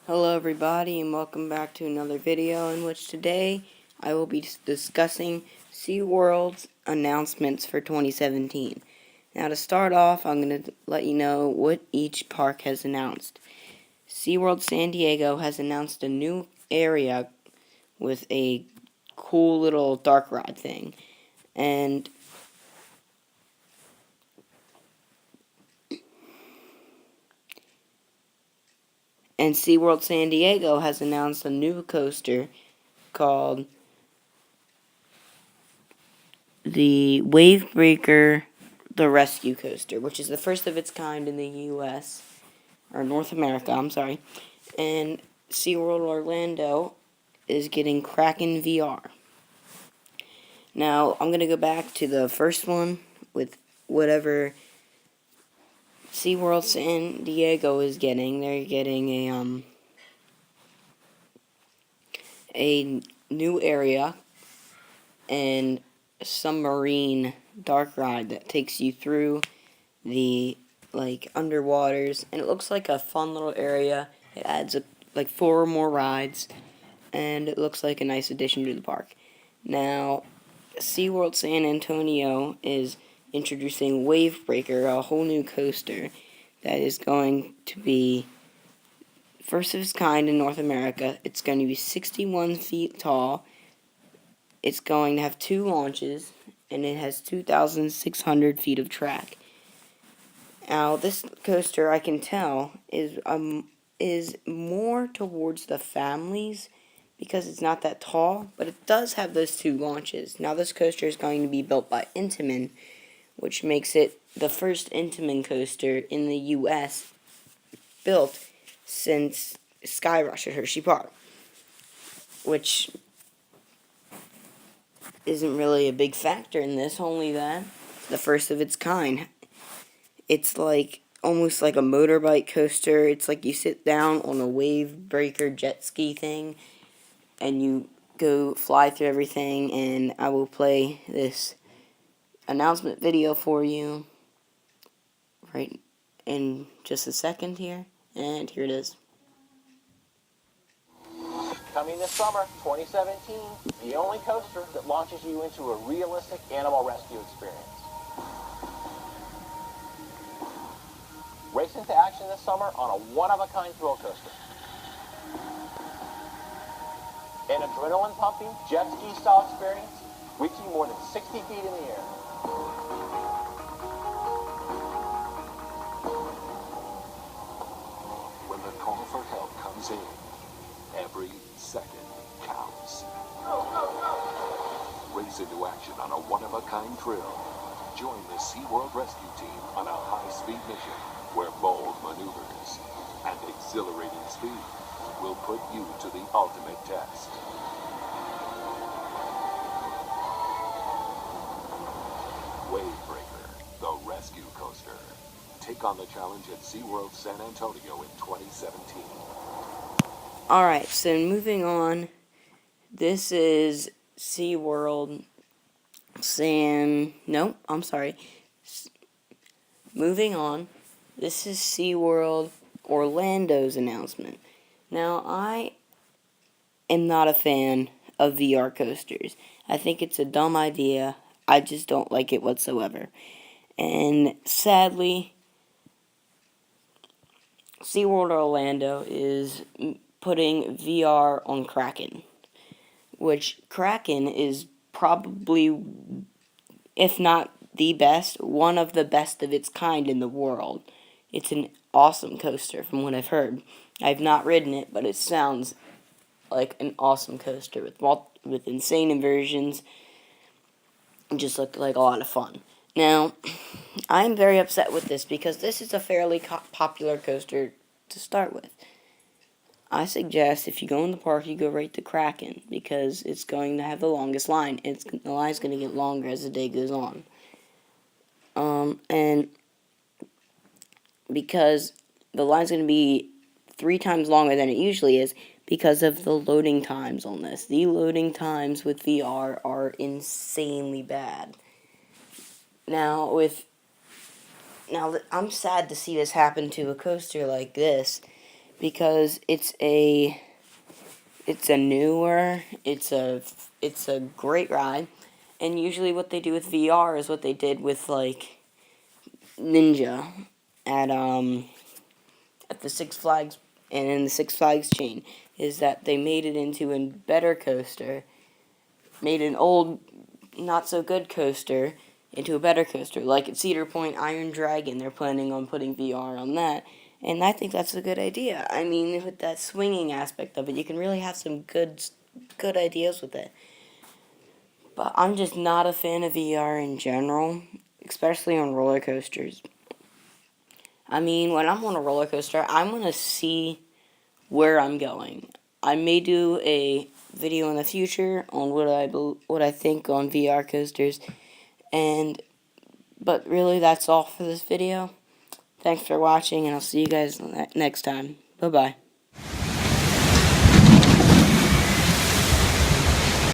Hello everybody and welcome back to another video in which today I will be discussing SeaWorld's announcements for 2017. Now to start off, I'm going to let you know what each park has announced. SeaWorld San Diego has announced a new area with a cool little dark ride thing. And SeaWorld San Diego has announced a new coaster called the Wavebreaker the Rescue Coaster, which is the first of its kind in the U.S., or North America, I'm sorry. And SeaWorld Orlando is getting Kraken VR. Now, I'm going to go back to the first one with whatever SeaWorld San Diego is getting. They're getting a new area and submarine dark ride that takes you through the underwaters, and it looks like a fun little area. It adds like 4 more rides, and it looks like a nice addition to the park. Now, SeaWorld San Antonio is introducing Wavebreaker, a whole new coaster that is going to be first of its kind in North America. It's going to be 61 feet tall. It's going to have 2 launches, and it has 2,600 feet of track. Now, this coaster, I can tell, is more towards the families because it's not that tall, but it does have those 2 launches. Now, this coaster is going to be built by Intamin, which makes it the first Intamin coaster in the U.S. built since Skyrush at Hershey Park, which isn't really a big factor in this, only that it's the first of its kind. It's like almost like a motorbike coaster. It's like you sit down on a wave breaker jet ski thing and you go fly through everything, and I will play this announcement video for you right in just a second here, and here it is. Coming this summer, 2017, the only coaster that launches you into a realistic animal rescue experience. Race into action this summer on a one-of-a-kind thrill coaster. An adrenaline-pumping jet ski-style experience reaching more than 60 feet in the air. When the call for help comes in, every second counts. Race into action on a one-of-a-kind thrill. Join the SeaWorld Rescue Team on a high-speed mission where bold maneuvers and exhilarating speed will put you to the ultimate test. Wavebreaker, the rescue coaster. Take on the challenge at SeaWorld San Antonio in 2017. Alright, so moving on, this is SeaWorld Moving on, this is SeaWorld Orlando's announcement. Now, I am not a fan of VR coasters. I think it's a dumb idea. I just don't like it whatsoever. And sadly, SeaWorld Orlando is putting VR on Kraken, which Kraken is probably, if not the best, one of the best of its kind in the world. It's an awesome coaster from what I've heard. I've not ridden it, but it sounds like an awesome coaster with insane inversions. It just looked like a lot of fun. Now, I'm very upset with this because this is a fairly popular coaster to start with. I suggest if you go in the park, you go right to Kraken because it's going to have the longest line. The line's going to get longer as the day goes on. And because the line's going to be 3 times longer than it usually is because of the loading times on this. The loading times with VR are insanely bad. Now, I'm sad to see this happen to a coaster like this because it's a great ride, and usually what they do with VR is what they did with like Ninja at the Six Flags and in the Six Flags chain, is that they made it into a better coaster, made an old not so good coaster into a better coaster, like at Cedar Point Iron Dragon. They're planning on putting VR on that, and I think that's a good idea. I mean, with that swinging aspect of it, you can really have some good ideas with it. But I'm just not a fan of VR in general, especially on roller coasters. I mean, when I'm on a roller coaster, I'm going to see where I'm going. I may do a video in the future on what I think on VR coasters, but really that's all for this video. Thanks for watching, and I'll see you guys next time. Bye bye.